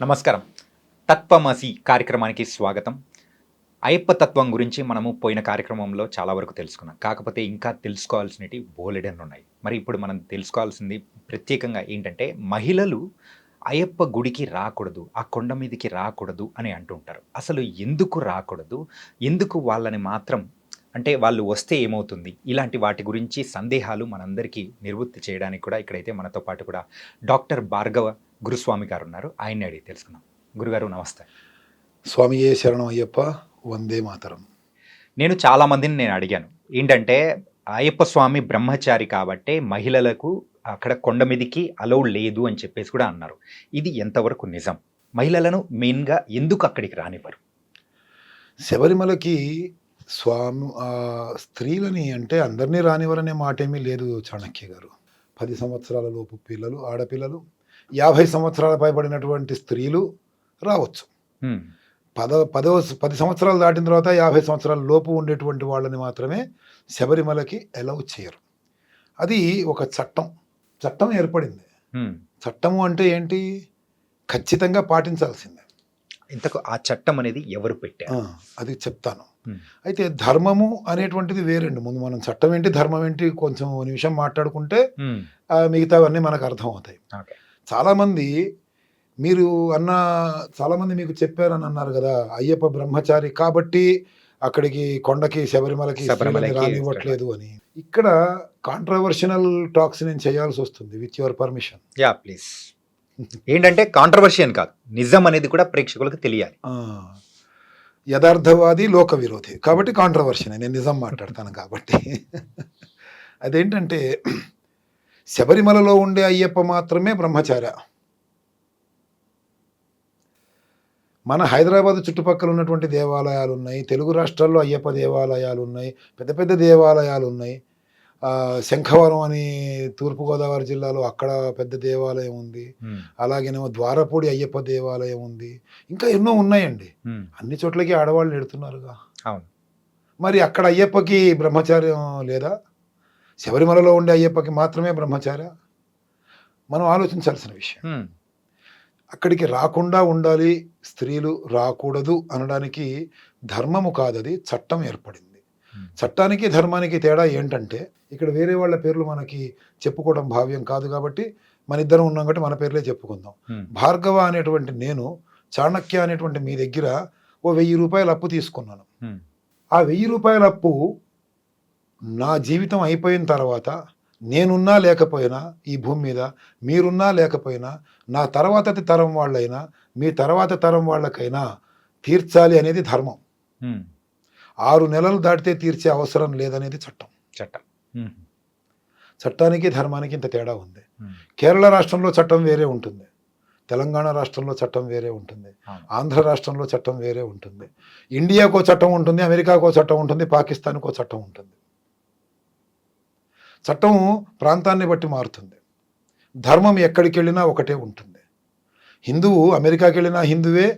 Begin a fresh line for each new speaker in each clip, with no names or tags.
నమస్కారం. తత్వమసి కార్యక్రమానికి స్వాగతం. అయ్యప్ప తత్వం గురించి మనము పోయిన కార్యక్రమంలో చాలా వరకు తెలుసుకున్నాం. కాకపోతే ఇంకా తెలుసుకోవాల్సినవి బోలెడన్ని ఉన్నాయి. మరి ఇప్పుడు మనం తెలుసుకోవాల్సింది ప్రత్యేకంగా ఏంటంటే, మహిళలు అయ్యప్ప గుడికి రాకూడదు, ఆ కొండ మీదకి రాకూడదు అని అంటుంటారు. అసలు ఎందుకు రాకూడదు? ఎందుకు వాళ్ళని మాత్రం అంటే వాళ్ళు వస్తే ఏమవుతుంది? ఇలాంటి వాటి గురించి సందేహాలు మనందరికీ నివృత్తి చేయడానికి కూడా ఇక్కడైతే మనతో పాటు కూడా డాక్టర్ భార్గవ గురుస్వామి గారు ఉన్నారు. ఆయన్ని అడిగి తెలుసుకుందాం. గురుగారు నమస్తే.
స్వామియే శరణం అయ్యప్ప, వందే మాతరం.
నేను చాలా మందిని నేను అడిగాను. ఏంటంటే అయ్యప్ప స్వామి బ్రహ్మచారి కాబట్టే మహిళలకు అక్కడ కొండ మీదకి అలౌ లేదు అని చెప్పేసి కూడా అన్నారు. ఇది ఎంతవరకు నిజం? మహిళలను మెయిన్గా ఎందుకు అక్కడికి రానివ్వరు?
శబరిమలకి స్త్రీలని అంటే అందరినీ రానివ్వరనే మాట ఏమీ లేదు చాణక్య గారు. 10 సంవత్సరాల లోపు పిల్లలు, ఆడపిల్లలు, 50 సంవత్సరాల పైబడినటువంటి స్త్రీలు రావచ్చు. 10 సంవత్సరాలు దాటిన తర్వాత 50 సంవత్సరాల లోపు ఉండేటువంటి వాళ్ళని మాత్రమే శబరిమలకి అలౌ చేయరు. అది ఒక చట్టం ఏర్పడింది. చట్టము అంటే ఏంటి? ఖచ్చితంగా పాటించాల్సిందే.
ఇంతకు ఆ చట్టం అనేది ఎవరు పెట్టారు?
అది చెప్తాను. అయితే ధర్మము అనేటువంటిది వేరండి. ముందు మనం చట్టం ఏంటి, ధర్మం ఏంటి కొంచెం నిమిషం మాట్లాడుకుంటే మిగతావన్నీ మనకు అర్థం అవుతాయి. చాలామంది మీకు చెప్పారని అన్నారు కదా, అయ్యప్ప బ్రహ్మచారి కాబట్టి అక్కడికి కొండకి శబరిమలకి రానివ్వట్లేదు అని. ఇక్కడ కాంట్రవర్షనల్ టాక్స్ నేను చేయాల్సి వస్తుంది, with your permission.
Yeah please. ఏంటంటే కాంట్రవర్షియన్ కాదు, నిజం అనేది కూడా ప్రేక్షకులకు తెలియాలి.
యథార్థవాది, లోక విరోధి కాబట్టి కాంట్రవర్షన్. నేను నిజం మాట్లాడతాను కాబట్టి. అదేంటంటే శబరిమలలో ఉండే అయ్యప్ప మాత్రమే బ్రహ్మచారి. మన హైదరాబాద్ చుట్టుపక్కల ఉన్నటువంటి దేవాలయాలు ఉన్నాయి, తెలుగు రాష్ట్రాల్లో అయ్యప్ప దేవాలయాలు ఉన్నాయి, పెద్ద పెద్ద దేవాలయాలు ఉన్నాయి. శంఖవరం అని తూర్పుగోదావరి జిల్లాలో అక్కడ పెద్ద దేవాలయం ఉంది. అలాగేనేమో ద్వారపూడి అయ్యప్ప దేవాలయం ఉంది. ఇంకా ఎన్నో ఉన్నాయండి. అన్ని చోట్లకి ఆడవాళ్ళు ఎడుతున్నారుగా. మరి అక్కడ అయ్యప్పకి బ్రహ్మచార్యం లేదా? శబరిమలలో ఉండే అయ్యప్పకి మాత్రమే బ్రహ్మచార్య? మనం ఆలోచించాల్సిన విషయం. అక్కడికి రాకుండా ఉండాలి, స్త్రీలు రాకూడదు అనడానికి ధర్మము కాదది, చట్టం ఏర్పడింది. చట్టానికి ధర్మానికి తేడా ఏంటంటే, ఇక్కడ వేరే వాళ్ళ పేర్లు మనకి చెప్పుకోవడం భావ్యం కాదు కాబట్టి మన ఇద్దరం ఉన్నాం కాబట్టి మన పేర్లే చెప్పుకుందాం. భార్గవ అనేటువంటి నేను చాణక్య అనేటువంటి మీ దగ్గర ఓ 1000 రూపాయలు అప్పు తీసుకున్నాను. ఆ 1000 రూపాయల అప్పు నా జీవితం అయిపోయిన తర్వాత నేనున్నా లేకపోయినా ఈ భూమి మీద, మీరున్నా లేకపోయినా, నా తర్వాతి తరం వాళ్ళైనా మీ తర్వాత తరం వాళ్ళకైనా తీర్చాలి అనేది ధర్మం. 6 నెలలు దాటితే తీర్చే అవసరం లేదనేది చట్టం. చట్టానికి ధర్మానికి ఇంత తేడా ఉంది. కేరళ రాష్ట్రంలో చట్టం వేరే ఉంటుంది, తెలంగాణ రాష్ట్రంలో చట్టం వేరే ఉంటుంది, ఆంధ్ర రాష్ట్రంలో చట్టం వేరే ఉంటుంది, ఇండియాకో చట్టం ఉంటుంది, అమెరికాకో చట్టం ఉంటుంది, పాకిస్తాన్కో చట్టం ఉంటుంది. చట్టం ప్రాంతాన్ని బట్టి మారుతుంది. ధర్మం ఎక్కడికి వెళ్ళినా ఒకటే ఉంటుంది. హిందువు అమెరికాకి వెళ్ళినా హిందువే,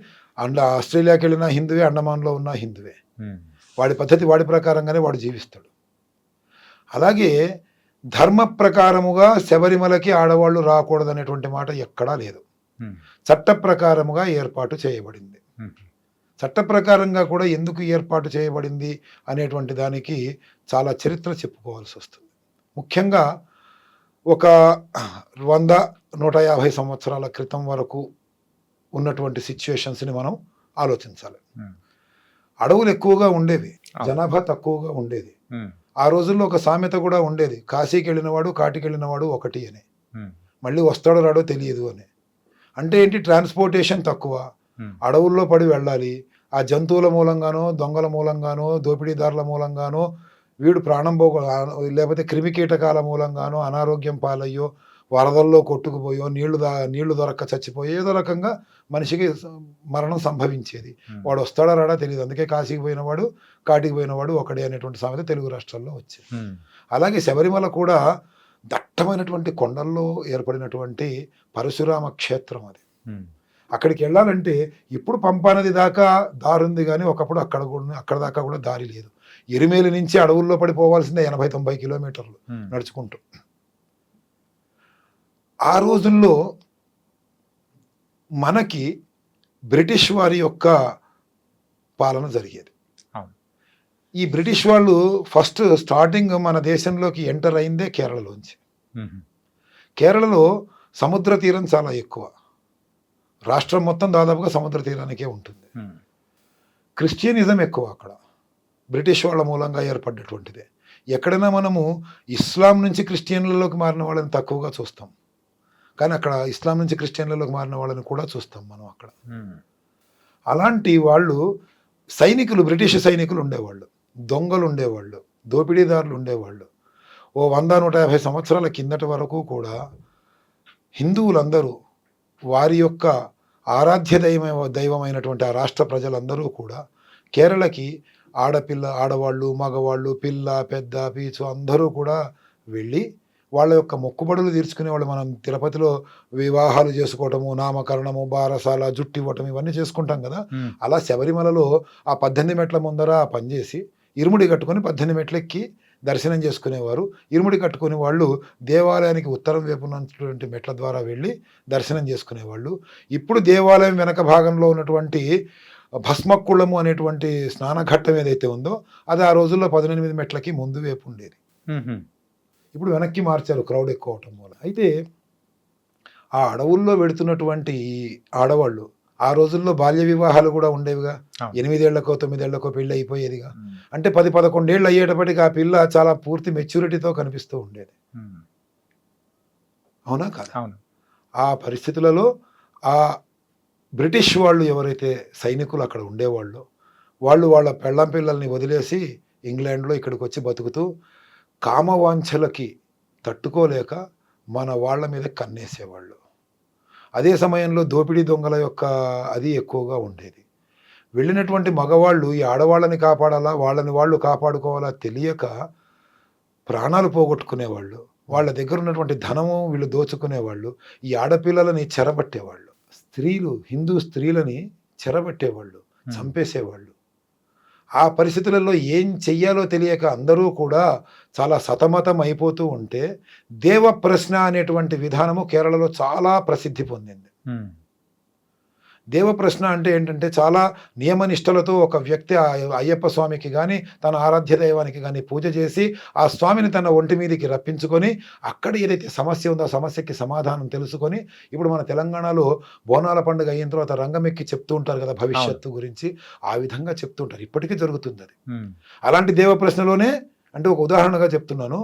ఆస్ట్రేలియాకి వెళ్ళినా హిందువే, అండమాన్లో ఉన్నా హిందువే. వాడి పద్ధతి వాడి ప్రకారంగానే వాడు జీవిస్తాడు. అలాగే ధర్మ ప్రకారముగా శబరిమలకి ఆడవాళ్ళు రాకూడదు అనేటువంటి మాట ఎక్కడా లేదు. చట్ట ప్రకారముగా ఏర్పాటు చేయబడింది. చట్ట ప్రకారంగా కూడా ఎందుకు ఏర్పాటు చేయబడింది అనేటువంటి దానికి చాలా చరిత్ర చెప్పుకోవాల్సి వస్తుంది. ముఖ్యంగా ఒక 100-150 సంవత్సరాల క్రితం వరకు ఉన్నటువంటి సిచ్యువేషన్స్ని మనం ఆలోచించాలి. అడవులు ఎక్కువగా ఉండేవి, జనాభా తక్కువగా ఉండేది. ఆ రోజుల్లో ఒక సామెత కూడా ఉండేది, కాశీకి వెళ్ళినవాడు కాటికి వెళ్ళినవాడు ఒకటి అని, మళ్ళీ వస్తాడో రాడో తెలియదు అని. అంటే ఏంటి? ట్రాన్స్పోర్టేషన్ తక్కువ, అడవుల్లో పడి వెళ్ళాలి. ఆ జంతువుల మూలంగానో, దొంగల మూలంగానో, దోపిడీదారుల మూలంగానో వీడు ప్రాణం లేకపోతే క్రిమికీటకాల మూలంగానో అనారోగ్యం పాలయ్యో, వరదల్లో కొట్టుకుపోయో, నీళ్లు దొరక్క చచ్చిపోయో, ఏదో రకంగా మనిషికి మరణం సంభవించేది. వాడు వస్తాడా రాడా తెలియదు. అందుకే కాశీకి పోయినవాడు కాటికి పోయినవాడు ఒకడే అనేటువంటి సామెత తెలుగు రాష్ట్రాల్లో వచ్చేది. అలాగే శబరిమల కూడా దట్టమైనటువంటి కొండల్లో ఏర్పడినటువంటి పరశురామ క్షేత్రం అది. అక్కడికి వెళ్ళాలంటే ఇప్పుడు పంపా నది దాకా దారి ఉంది, కానీ ఒకప్పుడు అక్కడ దాకా కూడా దారి లేదు. ఎరిమేలి నుంచి అడవుల్లో పడిపోవాల్సిందే 80-90 కిలోమీటర్లు నడుచుకుంటూ. ఆ రోజుల్లో మనకి బ్రిటిష్ వారి యొక్క పాలన జరిగేది. ఈ బ్రిటిష్ వాళ్ళు ఫస్ట్ స్టార్టింగ్ మన దేశంలోకి ఎంటర్ అయిందే కేరళలోంచి. కేరళలో సముద్ర తీరం చాలా ఎక్కువ, రాష్ట్రం మొత్తం దాదాపుగా సముద్ర తీరానికే ఉంటుంది. క్రిస్టియనిజం ఎక్కువ అక్కడ, బ్రిటిష్ వాళ్ళ మూలంగా ఏర్పడ్డటువంటిదే. ఎక్కడైనా మనము ఇస్లాం నుంచి క్రిస్టియన్లలోకి మారిన వాళ్ళని తక్కువగా చూస్తాం, కానీ అక్కడ ఇస్లాం నుంచి క్రిస్టియన్లలోకి మారిన వాళ్ళని కూడా చూస్తాం మనం అక్కడ. అలాంటి వాళ్ళు సైనికులు, బ్రిటిష్ సైనికులు ఉండేవాళ్ళు, దొంగలు ఉండేవాళ్ళు, దోపిడీదారులు ఉండేవాళ్ళు. ఓ 100-150 సంవత్సరాల కిందటి వరకు కూడా హిందువులందరూ వారి యొక్క ఆరాధ్య దైవమైనటువంటి ఆ రాష్ట్ర ప్రజలందరూ కూడా కేరళకి ఆడవాళ్ళు, మగవాళ్ళు, పిల్ల పెద్ద పీచు అందరూ కూడా వెళ్ళి వాళ్ళ యొక్క మొక్కుబడులు తీర్చుకునేవాళ్ళు. మనం తిరుపతిలో వివాహాలు చేసుకోవటము, నామకరణము, బారసాల, జుట్టు ఇవ్వటం ఇవన్నీ చేసుకుంటాం కదా. అలా శబరిమలలో ఆ 18 మెట్ల ముందర పనిచేసి ఇరుముడి కట్టుకొని 18 మెట్లెక్కి దర్శనం చేసుకునేవారు. ఇరుముడి కట్టుకుని వాళ్ళు దేవాలయానికి ఉత్తరం వైపు ఉన్నటువంటి మెట్ల ద్వారా వెళ్ళి దర్శనం చేసుకునేవాళ్ళు. ఇప్పుడు దేవాలయం వెనక భాగంలో ఉన్నటువంటి భస్మక్కుళము అనేటువంటి స్నానఘట్టం ఏదైతే ఉందో అది ఆ రోజుల్లో 18 మెట్లకి ముందు వైపు ఉండేది. ఇప్పుడు వెనక్కి మార్చారు క్రౌడ్ ఎక్కువ అవటం వల్ల. అయితే ఆ అడవుల్లో వెడుతున్నటువంటి ఆడవాళ్ళు, ఆ రోజుల్లో బాల్య వివాహాలు కూడా ఉండేవిగా. 8 ఏళ్లకో 9 ఏళ్లకో పెళ్ళి అయిపోయేదిగా. అంటే 10-11 ఏళ్ళు అయ్యేటప్పటికి ఆ పిల్ల చాలా పూర్తి మెచ్యూరిటీతో కనిపిస్తూ ఉండేది. అవునా కాదా? ఆ పరిస్థితులలో ఆ బ్రిటిష్ వాళ్ళు ఎవరైతే సైనికులు అక్కడ ఉండేవాళ్ళు, వాళ్ళు వాళ్ళ పెళ్ళాం పిల్లల్ని వదిలేసి ఇంగ్లాండ్లో ఇక్కడికి వచ్చి బతుకుతూ కామవాంఛలకి తట్టుకోలేక మన వాళ్ళ మీద కన్నేసేవాళ్ళు. అదే సమయంలో దోపిడీ దొంగల యొక్క అది ఎక్కువగా ఉండేది. వెళ్ళినటువంటి మగవాళ్ళు ఈ ఆడవాళ్ళని కాపాడాలా, వాళ్ళని వాళ్ళు కాపాడుకోవాలా తెలియక ప్రాణాలు పోగొట్టుకునేవాళ్ళు. వాళ్ళ దగ్గర ఉన్నటువంటి ధనము వీళ్ళు దోచుకునేవాళ్ళు. ఈ ఆడపిల్లలని చెరబట్టేవాళ్ళు. స్త్రీలు, హిందూ స్త్రీలని చెరబట్టేవాళ్ళు, చంపేసేవాళ్ళు. ఆ పరిస్థితులలో ఏం చెయ్యాలో తెలియక అందరూ కూడా చాలా సతమతం అయిపోతూ ఉంటే దేవ ప్రశ్న అనేటువంటి విధానము కేరళలో చాలా ప్రసిద్ధి పొందింది. దేవ ప్రశ్న అంటే ఏంటంటే చాలా నియమనిష్టలతో ఒక వ్యక్తి అయ్యప్ప స్వామికి కానీ తన ఆరాధ్య దైవానికి కానీ పూజ చేసి ఆ స్వామిని తన ఒంటి మీదకి రప్పించుకొని అక్కడ ఏదైతే సమస్య ఉందో ఆ సమస్యకి సమాధానం తెలుసుకొని, ఇప్పుడు మన తెలంగాణలో బోనాల పండుగ అయిన తర్వాత రంగమెక్కి చెప్తూ ఉంటారు కదా భవిష్యత్తు గురించి, ఆ విధంగా చెప్తుంటారు. ఇప్పటికీ జరుగుతుంది అది. అలాంటి దేవ ప్రశ్నలోనే అంటే ఒక ఉదాహరణగా చెప్తున్నాను,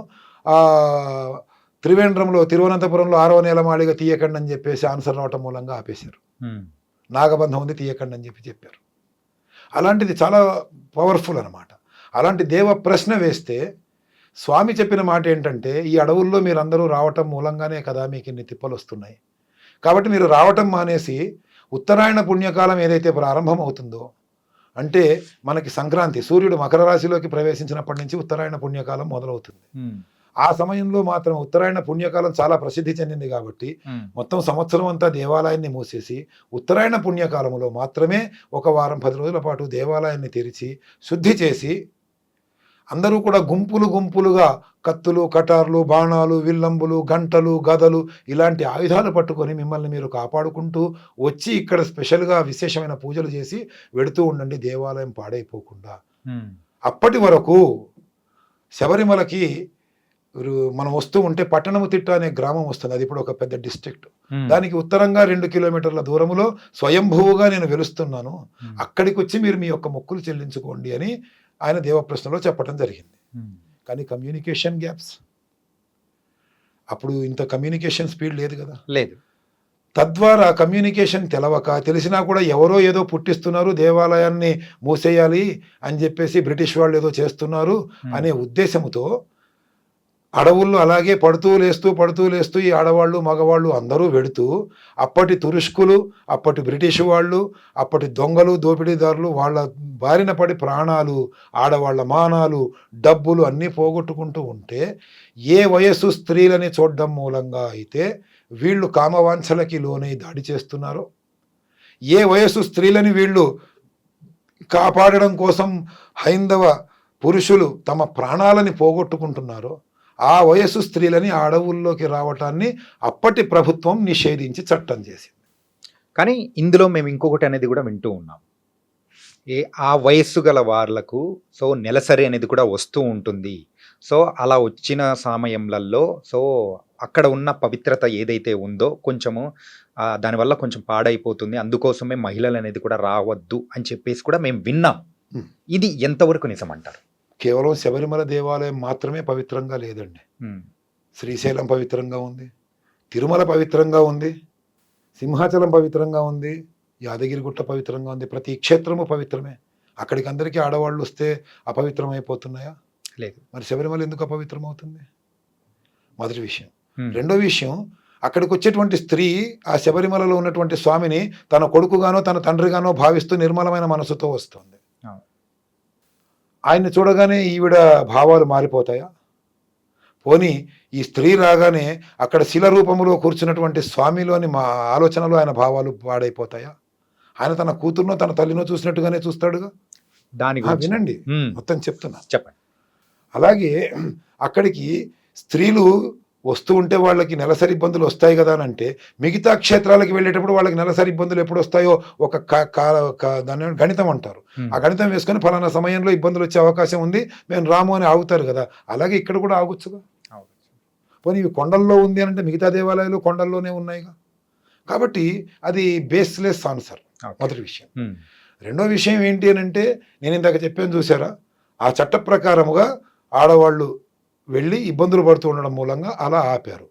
త్రివేంద్రంలో తిరువనంతపురంలో 6వ నెల మాళిగ తీయకండి అని చెప్పేసి ఆన్సర్ రావటం మూలంగా ఆపేశారు. నాగబంధం ఉంది తీయకండి అని చెప్పారు. అలాంటిది చాలా పవర్ఫుల్ అనమాట. అలాంటి దేవ ప్రశ్న వేస్తే స్వామి చెప్పిన మాట ఏంటంటే, ఈ అడవుల్లో మీరందరూ రావటం మూలంగానే కదా మీకు ఇన్ని తిప్పలు వస్తున్నాయి, కాబట్టి మీరు రావటం మానేసి ఉత్తరాయణ పుణ్యకాలం ఏదైతే ప్రారంభం అవుతుందో, అంటే మనకి సంక్రాంతి, సూర్యుడు మకర రాశిలోకి ప్రవేశించినప్పటి నుంచి ఉత్తరాయణ పుణ్యకాలం మొదలవుతుంది. ఆ సమయంలో మాత్రం ఉత్తరాయణ పుణ్యకాలం చాలా ప్రసిద్ధి చెందింది కాబట్టి మొత్తం సంవత్సరం అంతా దేవాలయాన్ని మూసేసి ఉత్తరాయణ పుణ్యకాలంలో మాత్రమే ఒక వారం 10 రోజుల పాటు దేవాలయాన్ని తెరిచి శుద్ధి చేసి అందరూ కూడా గుంపులు గుంపులుగా కత్తులు, కటార్లు, బాణాలు, విల్లంబులు, గంటలు, గదలు ఇలాంటి ఆయుధాలు పట్టుకొని మిమ్మల్ని మీరు కాపాడుకుంటూ వచ్చి ఇక్కడ స్పెషల్గా విశేషమైన పూజలు చేసి వెడుతూ ఉండండి, దేవాలయం పాడైపోకుండా. అప్పటి వరకు శబరిమలకి మనం వస్తూ ఉంటే పట్టణముతిట్ట అనే గ్రామం వస్తుంది. అది ఇప్పుడు ఒక పెద్ద డిస్ట్రిక్ట్. దానికి ఉత్తరంగా 2 కిలోమీటర్ల దూరంలో స్వయంభూగా నేను వెలుస్తున్నాను, అక్కడికి వచ్చి మీరు మీ యొక్క మొక్కులు చెల్లించుకోండి అని ఆయన దేవప్రశ్నలో చెప్పడం జరిగింది. కానీ కమ్యూనికేషన్ గ్యాప్స్, అప్పుడు ఇంత కమ్యూనికేషన్ స్పీడ్ లేదు కదా,
లేదు.
తద్వారా కమ్యూనికేషన్ తెలిసినా కూడా ఎవరో ఏదో పుట్టిస్తున్నారు, దేవాలయాన్ని మూసేయాలి అని చెప్పేసి బ్రిటిష్ వాళ్ళు ఏదో చేస్తున్నారు అనే ఉద్దేశంతో అడవుల్లో అలాగే పడుతూ లేస్తూ ఈ ఆడవాళ్ళు మగవాళ్ళు అందరూ వెడుతూ అప్పటి తురుష్కులు, అప్పటి బ్రిటిష్ వాళ్ళు, అప్పటి దొంగలు, దోపిడీదారులు వాళ్ళ బారిన పడి ప్రాణాలు, ఆడవాళ్ళ మానాలు, డబ్బులు అన్నీ పోగొట్టుకుంటూ ఉంటే ఏ వయస్సు స్త్రీలని చూడడం మూలంగా అయితే వీళ్ళు కామవాంఛలకి లోనై దాడి చేస్తున్నారో, ఏ వయస్సు స్త్రీలని వీళ్ళు కాపాడడం కోసం హైందవ పురుషులు తమ ప్రాణాలని పోగొట్టుకుంటున్నారో ఆ వయస్సు స్త్రీలని ఆ అడవుల్లోకి రావటాన్ని అప్పటి ప్రభుత్వం నిషేధించి చట్టం చేసింది.
కానీ ఇందులో మేము ఇంకొకటి అనేది కూడా వింటూ ఉన్నాం. ఆ వయస్సు గల వాళ్ళకు సో నెలసరి అనేది కూడా వస్తూ ఉంటుంది. సో అలా వచ్చిన సమయంలలో సో అక్కడ ఉన్న పవిత్రత ఏదైతే ఉందో కొంచెము దానివల్ల కొంచెం పాడైపోతుంది. అందుకోసమే మహిళలు అనేది కూడా రావద్దు అని చెప్పేసి కూడా మేము విన్నాం. ఇది ఎంతవరకు నిజమంటారు?
కేవలం శబరిమల దేవాలయం మాత్రమే పవిత్రంగా లేదండి. శ్రీశైలం పవిత్రంగా ఉంది, తిరుమల పవిత్రంగా ఉంది, సింహాచలం పవిత్రంగా ఉంది, యాదగిరిగుట్ట పవిత్రంగా ఉంది. ప్రతి క్షేత్రము పవిత్రమే. అక్కడికి అందరికీ ఆడవాళ్ళు వస్తే అపవిత్రం అయిపోతున్నాయా?
లేదు.
మరి శబరిమల ఎందుకు అపవిత్రం అవుతుంది? మొదటి విషయం. రెండో విషయం, అక్కడికి వచ్చేటువంటి స్త్రీ ఆ శబరిమలలో ఉన్నటువంటి స్వామిని తన కొడుకుగానో తన తండ్రిగానో భావిస్తూ నిర్మలమైన మనసుతో వస్తుంది. ఆయన్ని చూడగానే ఈవిడ భావాలు మారిపోతాయా? పోనీ ఈ స్త్రీ రాగానే అక్కడ శిల రూపంలో కూర్చున్నటువంటి స్వామిలోని మా ఆలోచనలు ఆయన భావాలు పాడైపోతాయా? ఆయన తన కూతురునో తన తల్లినో చూసినట్టుగానే చూస్తాడుగా.
దాని
వినండి, మొత్తం చెప్తున్నా.
చెప్పండి.
అలాగే అక్కడికి స్త్రీలు వస్తూ ఉంటే వాళ్ళకి నెలసరి ఇబ్బందులు వస్తాయి కదా అని అంటే, మిగతా క్షేత్రాలకు వెళ్ళేటప్పుడు వాళ్ళకి నెలసరి ఇబ్బందులు ఎప్పుడు వస్తాయో ఒక దాన్ని గణితం అంటారు. ఆ గణితం వేసుకొని ఫలానా సమయంలో ఇబ్బందులు వచ్చే అవకాశం ఉంది, మేము రాము అని ఆగుతారు కదా. అలాగే ఇక్కడ కూడా ఆగొచ్చుగా. పోనీ ఇవి కొండల్లో ఉంది అని అంటే మిగతా దేవాలయాలు కొండల్లోనే ఉన్నాయిగా. కాబట్టి అది బేస్లెస్ ఆన్సర్, మొదటి విషయం. రెండో విషయం ఏంటి అని అంటే, నేను ఇందాక చెప్పాను చూసారా, ఆ చట్ట ప్రకారముగా ఆడవాళ్ళు వెళ్ళి ఇబ్బందులు పడుతూ ఉండడం మూలంగా అలా ఆపారు.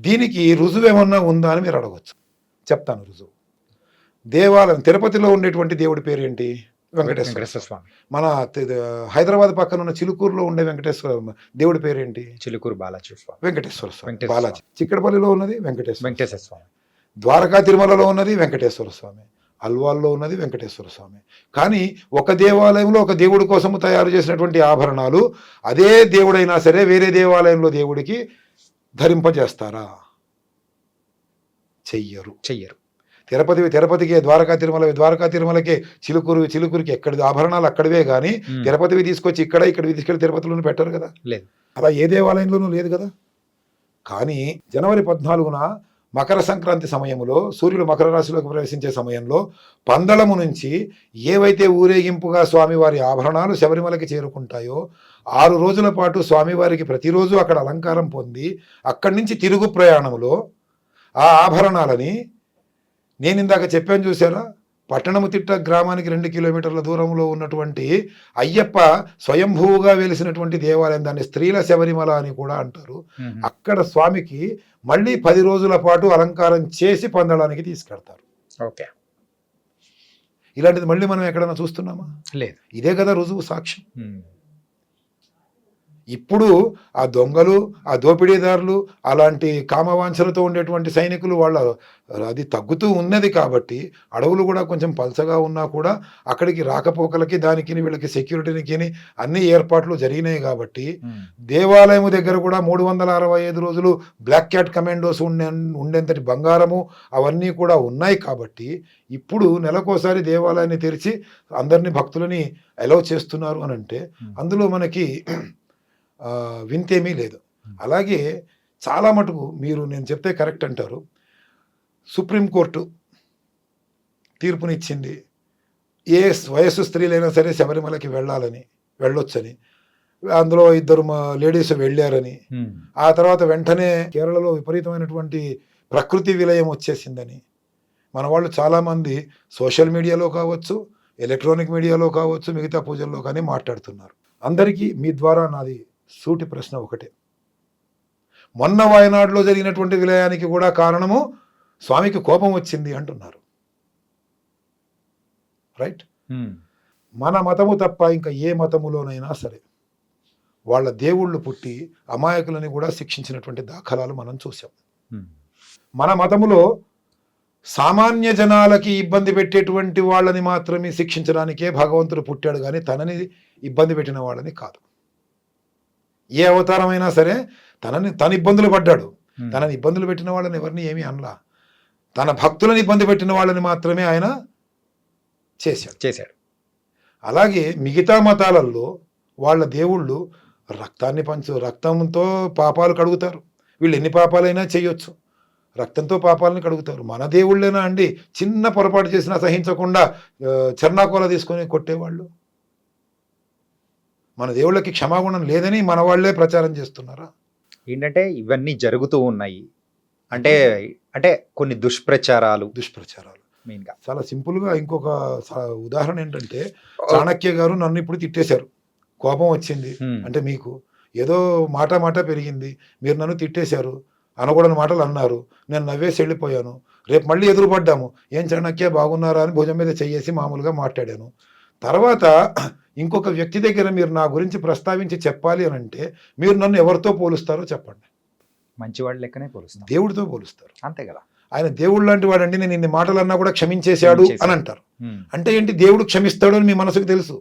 దీనికి రుజువు ఏమన్నా ఉందా అని మీరు అడగచ్చు. చెప్తాను రుజువు. దేవాలయం తిరుపతిలో ఉండేటువంటి దేవుడి పేరు ఏంటి? వెంకటేశ్వర స్వామి. మన హైదరాబాద్ పక్కన ఉన్న చిలుకూరులో ఉండే వెంకటేశ్వర దేవుడి పేరు ఏంటి?
చిలుకూరు బాలాజీ స్వామి.
వెంకటేశ్వర స్వామి. బాలాజీ. చిక్కడపల్లిలో ఉన్నది వెంకటేశ్వర
స్వామి.
ద్వారకా తిరుమలలో ఉన్నది వెంకటేశ్వర స్వామి. అల్వాల్లో ఉన్నది వెంకటేశ్వర స్వామి. కానీ ఒక దేవాలయంలో ఒక దేవుడి కోసము తయారు చేసినటువంటి ఆభరణాలు అదే దేవుడైనా సరే వేరే దేవాలయంలో దేవుడికి ధరింపజేస్తారా? చెయ్యరు. తిరుపతికి ద్వారకా తిరుమలకి చిలుకూరికి ఎక్కడి ఆభరణాలు అక్కడివే కానీ తిరుపతివి తీసుకొచ్చి ఇక్కడివి తీసుకెళ్ళి తిరుపతిలోనూ పెట్టరు కదా.
లేదు.
అలా ఏ దేవాలయంలోనూ లేదు కదా. కానీ జనవరి 14న మకర సంక్రాంతి సమయంలో సూర్యుడు మకర రాశిలోకి ప్రవేశించే సమయంలో పందళము నుంచి ఏవైతే ఊరేగింపుగా స్వామివారి ఆభరణాలు శబరిమలకి చేరుకుంటాయో 6 రోజుల పాటు స్వామివారికి ప్రతిరోజు అక్కడ అలంకారం పొంది అక్కడి నుంచి తిరుగు ప్రయాణంలో ఆ ఆభరణాలని, నేను ఇందాక చెప్పాను చూసారా, పట్టణముతిట్ట గ్రామానికి 2 కిలోమీటర్ల దూరంలో ఉన్నటువంటి అయ్యప్ప స్వయంభూగా వెలిసినటువంటి దేవాలయం, దాన్ని స్త్రీల శబరిమల అని కూడా అంటారు. అక్కడ స్వామికి మళ్ళీ 10 రోజుల పాటు అలంకారం చేసి పందడానికి తీసుకెడతారు.
ఓకే.
ఇలాంటిది మళ్ళీ మనం ఎక్కడైనా చూస్తున్నామా?
లేదు.
ఇదే కదా రుజువు, సాక్ష్యం. ఇప్పుడు ఆ దొంగలు, ఆ దోపిడీదారులు, అలాంటి కామవాంఛలతో ఉండేటువంటి సైనికులు వాళ్ళ అది తగ్గుతూ ఉన్నది కాబట్టి అడవులు కూడా కొంచెం పల్చగా ఉన్నా కూడా అక్కడికి రాకపోకలకి దానికి వీళ్ళకి సెక్యూరిటీకి అన్ని ఏర్పాట్లు జరిగినాయి కాబట్టి దేవాలయం దగ్గర కూడా 365 రోజులు బ్లాక్ క్యాట్ కమాండోస్ ఉండేంతటి బంగారము అవన్నీ కూడా ఉన్నాయి కాబట్టి ఇప్పుడు నెలకోసారి దేవాలయాన్ని తెరిచి అందరినీ భక్తులని అలౌ చేస్తున్నారు అని అంటే అందులో మనకి వింతేమీ లేదు. అలాగే చాలా మటుకు నేను చెప్తే కరెక్ట్ అంటారు, సుప్రీంకోర్టు తీర్పునిచ్చింది ఏ వయస్సు స్త్రీలైనా సరే శబరిమలకి వెళ్ళొచ్చని. అందులో 2 లేడీస్ వెళ్ళారని, ఆ తర్వాత వెంటనే కేరళలో విపరీతమైనటువంటి ప్రకృతి విలయం వచ్చేసిందని మన వాళ్ళు చాలామంది సోషల్ మీడియాలో కావచ్చు, ఎలక్ట్రానిక్ మీడియాలో కావచ్చు, మిగతా పూజల్లో కానీ మాట్లాడుతున్నారు. అందరికీ మీ ద్వారా నాది సూటి ప్రశ్న ఒకటే, మొన్న వాయనాడులో జరిగినటువంటి విలయానికి కూడా కారణము స్వామికి కోపం వచ్చింది అంటున్నారు. రైట్? మన మతము తప్ప ఇంకా ఏ మతములోనైనా సరే వాళ్ళ దేవుళ్ళు పుట్టి అమాయకులని కూడా శిక్షించినటువంటి దాఖలాలు మనం చూసాం. మన మతములో సామాన్య జనాలకి ఇబ్బంది పెట్టేటువంటి వాళ్ళని మాత్రమే శిక్షించడానికే భగవంతుడు పుట్టాడు కానీ తనని ఇబ్బంది పెట్టిన వాళ్ళని కాదు. ఏ అవతారమైనా సరే తన ఇబ్బందులు పడ్డాడు, తనని ఇబ్బందులు పెట్టిన వాళ్ళని ఎవరిని ఏమీ అనలా. తన భక్తులను ఇబ్బంది పెట్టిన వాళ్ళని మాత్రమే ఆయన చేశాడు.
చేశాడు.
అలాగే మిగతా మతాలలో వాళ్ళ దేవుళ్ళు రక్తంతో పాపాలు కడుగుతారు. వీళ్ళు ఎన్ని పాపాలైనా చేయొచ్చు, రక్తంతో పాపాలను కడుగుతారు. మన దేవుళ్ళేనా అండి చిన్న పొరపాటు చేసినా సహించకుండా చెర్నాకోల తీసుకొని కొట్టేవాళ్ళు? మన దేవుళ్ళకి క్షమాగుణం లేదని మన వాళ్ళే ప్రచారం చేస్తున్నారా?
ఏంటంటే ఇవన్నీ జరుగుతూ ఉన్నాయి అంటే అంటే కొన్ని దుష్ప్రచారాలు
మెయిన్గా చాలా సింపుల్గా ఇంకొక ఉదాహరణ ఏంటంటే, చాణక్య గారు నన్ను ఇప్పుడు తిట్టేశారు, కోపం వచ్చింది అంటే మీకు ఏదో మాట పెరిగింది, మీరు నన్ను తిట్టేశారు, అనకూడని మాటలు అన్నారు, నేను నవ్వేసి వెళ్ళిపోయాను. రేపు మళ్ళీ ఎదురుపడ్డాము, ఏం చాణక్య బాగున్నారా అని భుజం మీద చెయ్యేసి మామూలుగా మాట్లాడాను. తర్వాత ఇంకొక వ్యక్తి దగ్గర మీరు నా గురించి ప్రస్తావించి చెప్పాలి అని అంటే మీరు నన్ను ఎవరితో పోలుస్తారో చెప్పండి.
మంచివాడు లెక్కనే పోలుస్తారు,
దేవుడితో పోలుస్తారు.
అంతే కదా,
ఆయన దేవుడు లాంటి వాడండి, నేను ఇన్ని మాటలు అన్నా కూడా క్షమించేశాడు అని అంటారు. అంటే ఏంటి, దేవుడు క్షమిస్తాడు అని మీ మనసుకు తెలుసు.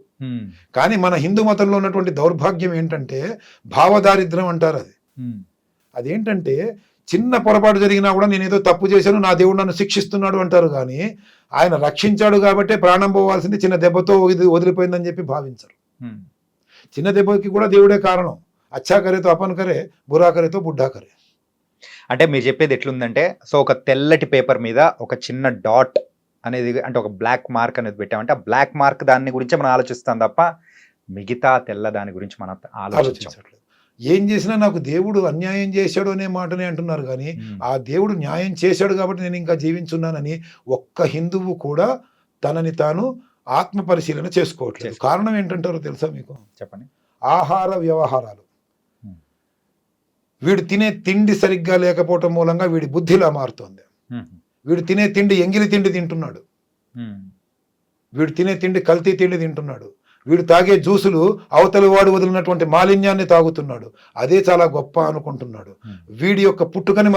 కానీ మన హిందూ మతంలో ఉన్నటువంటి దౌర్భాగ్యం ఏంటంటే భావదారిద్ర్యం అంటారు. అదేంటంటే చిన్న పొరపాటు జరిగినా కూడా నేను ఏదో తప్పు చేశాను, నా దేవుడు నన్ను శిక్షిస్తున్నాడు అంటారు. కానీ ఆయన రక్షించాడు కాబట్టి ప్రాణం పోవాల్సింది చిన్న దెబ్బతో వదిలిపోయిందని చెప్పి భావించరు. చిన్న దెబ్బకి కూడా దేవుడే కారణం. అచ్చా కరేతో అపన్ కరే, బురా కరేతో బుడ్డా కరే.
అంటే మీరు చెప్పేది ఎట్లుందంటే, సో ఒక తెల్లటి పేపర్ మీద ఒక చిన్న డాట్ అనేది అంటే ఒక బ్లాక్ మార్క్ అనేది పెట్టామంటే ఆ బ్లాక్ మార్క్ దాని గురించి మనం ఆలోచిస్తాం తప్ప మిగతా తెల్ల దాని గురించి మనం ఆలోచించట్లేదు.
ఏం చేసినా నాకు దేవుడు అన్యాయం చేశాడు అనే మాటనే అంటున్నారు. కానీ ఆ దేవుడు న్యాయం చేశాడు కాబట్టి నేను ఇంకా జీవించున్నానని ఒక్క హిందువు కూడా తనని తాను ఆత్మ పరిశీలన చేసుకోవట్లేదు. కారణం ఏంటంటారో తెలుసా మీకు?
చెప్పండి.
ఆహార వ్యవహారాలు. వీడు తినే తిండి సరిగ్గా లేకపోవటం మూలంగా వీడి బుద్ధిలా మారుతోంది. వీడు తినే తిండి ఎంగిలి తిండి తింటున్నాడు, వీడు తినే తిండి కల్తీ తిండి తింటున్నాడు, వీడు తాగే జ్యూసులు అవతలి వాడు వదిలినటువంటి మాలిన్యాన్ని తాగుతున్నాడు, అదే చాలా గొప్ప అనుకుంటున్నాడు. వీడి యొక్క పుట్టుకని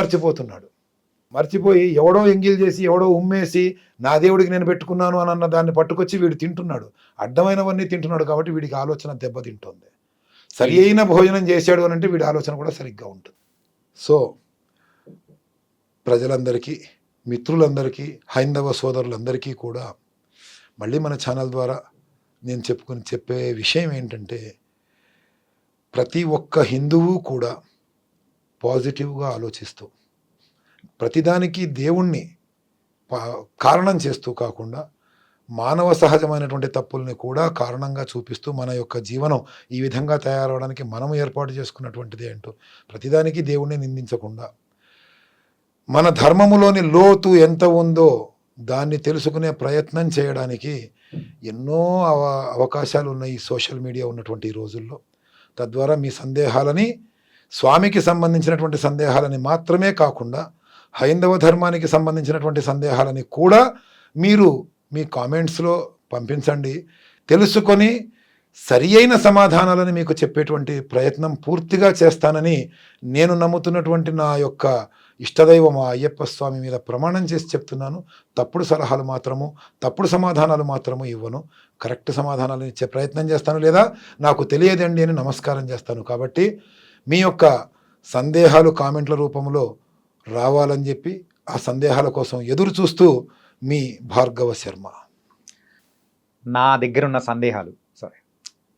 మర్చిపోయి ఎవడో ఎంగిల్ చేసి ఎవడో ఉమ్మేసి నా దేవుడికి నేను పెట్టుకున్నాను అని అన్న దాన్ని పట్టుకొచ్చి వీడు తింటున్నాడు, అడ్డమైనవన్నీ తింటున్నాడు. కాబట్టి వీడికి ఆలోచన దెబ్బతింటుంది. సరి అయిన భోజనం చేశాడు అని అంటే వీడి ఆలోచన కూడా సరిగ్గా ఉంటుంది. సో ప్రజలందరికీ, మిత్రులందరికీ, హైందవ సోదరులందరికీ కూడా మళ్ళీ మన ఛానల్ ద్వారా నేను చెప్పే విషయం ఏంటంటే, ప్రతి ఒక్క హిందువు కూడా పాజిటివ్గా ఆలోచిస్తూ ప్రతిదానికి దేవుణ్ణి కారణం చేస్తూ కాకుండా మానవ సహజమైనటువంటి తప్పుల్ని కూడా కారణంగా చూపిస్తూ మన యొక్క జీవనం ఈ విధంగా తయారవడానికి మనం ఏర్పాటు చేసుకున్నటువంటిది ఏంటో ప్రతిదానికి దేవుణ్ణి నిందించకుండా మన ధర్మములోని లోతు ఎంత ఉందో దాన్ని తెలుసుకునే ప్రయత్నం చేయడానికి ఎన్నో అవకాశాలు ఉన్నాయి ఈ సోషల్ మీడియా ఉన్నటువంటి ఈ రోజుల్లో. తద్వారా మీ సందేహాలని, స్వామికి సంబంధించినటువంటి సందేహాలని మాత్రమే కాకుండా హైందవ ధర్మానికి సంబంధించినటువంటి సందేహాలని కూడా మీరు మీ కామెంట్స్లో పంపించండి. తెలుసుకొని సరి అయిన సమాధానాలను మీకు చెప్పేటువంటి ప్రయత్నం పూర్తిగా చేస్తానని నేను నమ్ముతున్నటువంటి నా యొక్క ఇష్టదైవం ఆ అయ్యప్ప స్వామి మీద ప్రమాణం చేసి చెప్తున్నాను. తప్పుడు సలహాలు మాత్రము, తప్పుడు సమాధానాలు మాత్రము ఇవ్వను. కరెక్ట్ సమాధానాలు ఇచ్చే ప్రయత్నం చేస్తాను, లేదా నాకు తెలియదండి అని నమస్కారం చేస్తాను. కాబట్టి మీ యొక్క సందేహాలు కామెంట్ల రూపంలో రావాలని చెప్పి ఆ సందేహాల కోసం ఎదురు చూస్తూ మీ భార్గవ శర్మ.
నా దగ్గర ఉన్న సందేహాలు,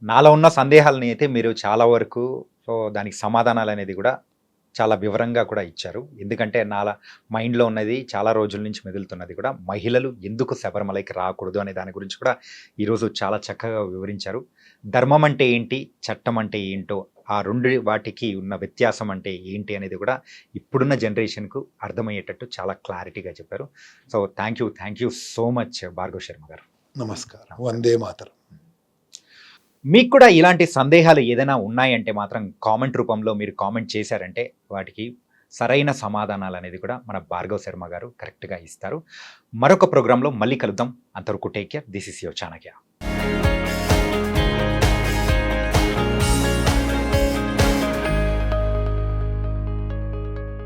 నాలో ఉన్న సందేహాలని అయితే మీరు చాలా వరకు సో దానికి సమాధానాలు అనేది కూడా చాలా వివరంగా కూడా ఇచ్చారు. ఎందుకంటే నా మైండ్లో ఉన్నది చాలా రోజుల నుంచి మెదులుతున్నది కూడా మహిళలు ఎందుకు శబరిమలైకి రాకూడదు అనే దాని గురించి కూడా ఈరోజు చాలా చక్కగా వివరించారు. ధర్మం అంటే ఏంటి, చట్టం అంటే ఏంటో, ఆ రెండు వాటికి ఉన్న వ్యత్యాసం అంటే ఏంటి అనేది కూడా ఇప్పుడున్న జనరేషన్కు అర్థమయ్యేటట్టు చాలా క్లారిటీగా చెప్పారు. So thank you so much Bhargava Sharma గారు.
నమస్కారం. వందే మాతరం.
మీకు కూడా ఇలాంటి సందేహాలు ఏదైనా ఉన్నాయంటే మాత్రం కామెంట్ రూపంలో మీరు కామెంట్ చేశారంటే వాటికి సరైన సమాధానాలు అనేది కూడా మన భార్గవ శర్మ గారు కరెక్ట్గా ఇస్తారు. మరొక ప్రోగ్రాంలో మళ్ళీ కలుద్దాం. అంతవరకు take care. This is your Chanakya.